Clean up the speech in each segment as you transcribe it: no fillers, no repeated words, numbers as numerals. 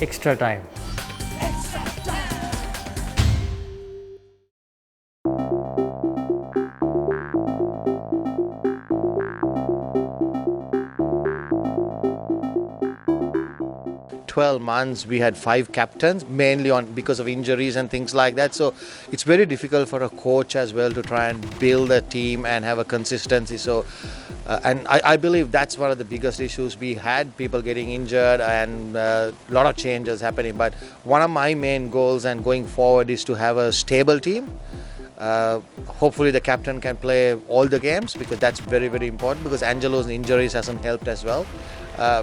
extra time. 12 months we had 5 captains, mainly on because of injuries and things like that. So it's very difficult for a coach as well to try and build a team and have a consistency. So and I believe that's one of the biggest issues. We had people getting injured and a lot of changes happening. But one of my main goals and going forward is to have a stable team. Hopefully the captain can play all the games, because that's very, very important, because Angelo's injuries hasn't helped as well.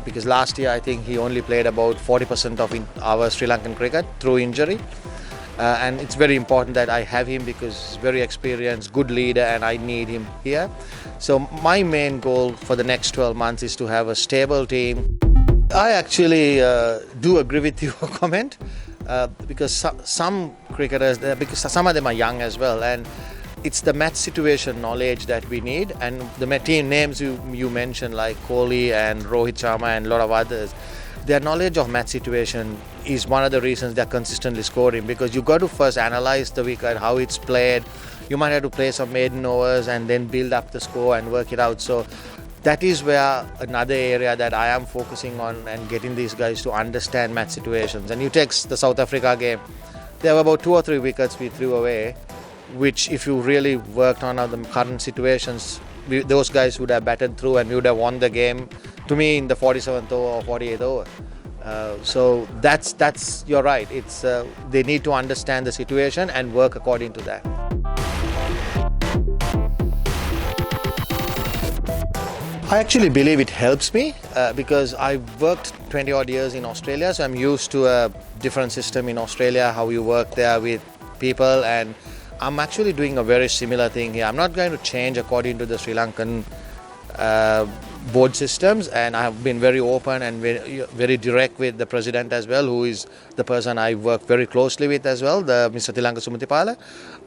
Because last year I think he only played about 40% of our Sri Lankan cricket through injury. And it's very important that I have him, because he's very experienced, good leader, and I need him here. So my main goal for the next 12 months is to have a stable team. I actually do agree with your comment, because some cricketers, because some of them are young as well, and it's the match situation knowledge that we need. And the team names you mentioned, like Kohli and Rohit Sharma and a lot of others, their knowledge of match situation is one of the reasons they're consistently scoring, because you got to first analyze the wicket, how it's played. You might have to play some maiden overs and then build up the score and work it out. So that is where another area that I am focusing on, and getting these guys to understand match situations. And you take the South Africa game, there were about 2 or 3 wickets we threw away, which if you really worked on the current situations, those guys would have batted through and we would have won the game, to me, in the 47th over or 48th over. So that's you're right. It's they need to understand the situation and work according to that. I actually believe it helps me, because I've worked 20 odd years in Australia, so I'm used to a different system in Australia, how you work there with people, and I'm actually doing a very similar thing here. I'm not going to change according to the Sri Lankan board systems, and I have been very open and very direct with the president as well, who is the person I work very closely with as well, the Mr. Tilanka Sumatipala,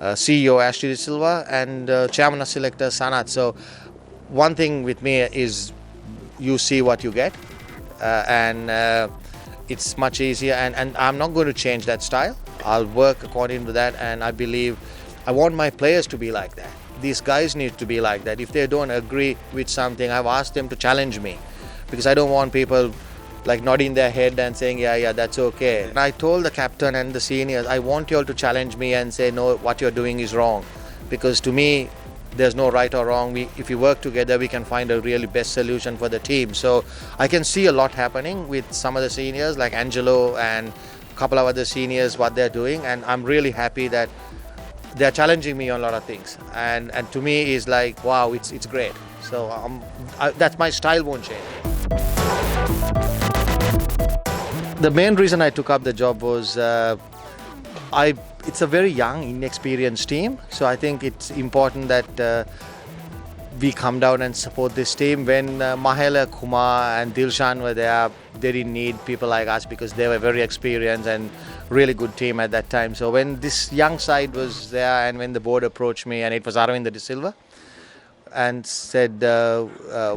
CEO Ashley Disalva, and Chairman of Selector Sanat. So one thing with me is you see what you get, and it's much easier, and I'm not going to change that style. I'll work according to that, and I believe I want my players to be like that. These guys need to be like that. If they don't agree with something, I've asked them to challenge me, because I don't want people like nodding their head and saying, yeah, that's okay. And I told the captain and the seniors, I want you all to challenge me and say, no, what you're doing is wrong. Because to me, there's no right or wrong. If we work together, we can find a really best solution for the team. So I can see a lot happening with some of the seniors, like Angelo and a couple of other seniors, what they're doing. And I'm really happy that they're challenging me on a lot of things. And to me, is like, wow, it's great. So that's my style won't change. The main reason I took up the job was it's a very young, inexperienced team. So I think it's important that we come down and support this team. When Mahela, Kumar and Dilshan were there, they didn't need people like us, because they were very experienced and really good team at that time. So when this young side was there, and when the board approached me, and it was Aravinda Disalva, and said,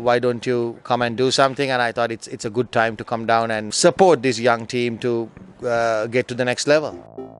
why don't you come and do something? And I thought it's a good time to come down and support this young team to get to the next level.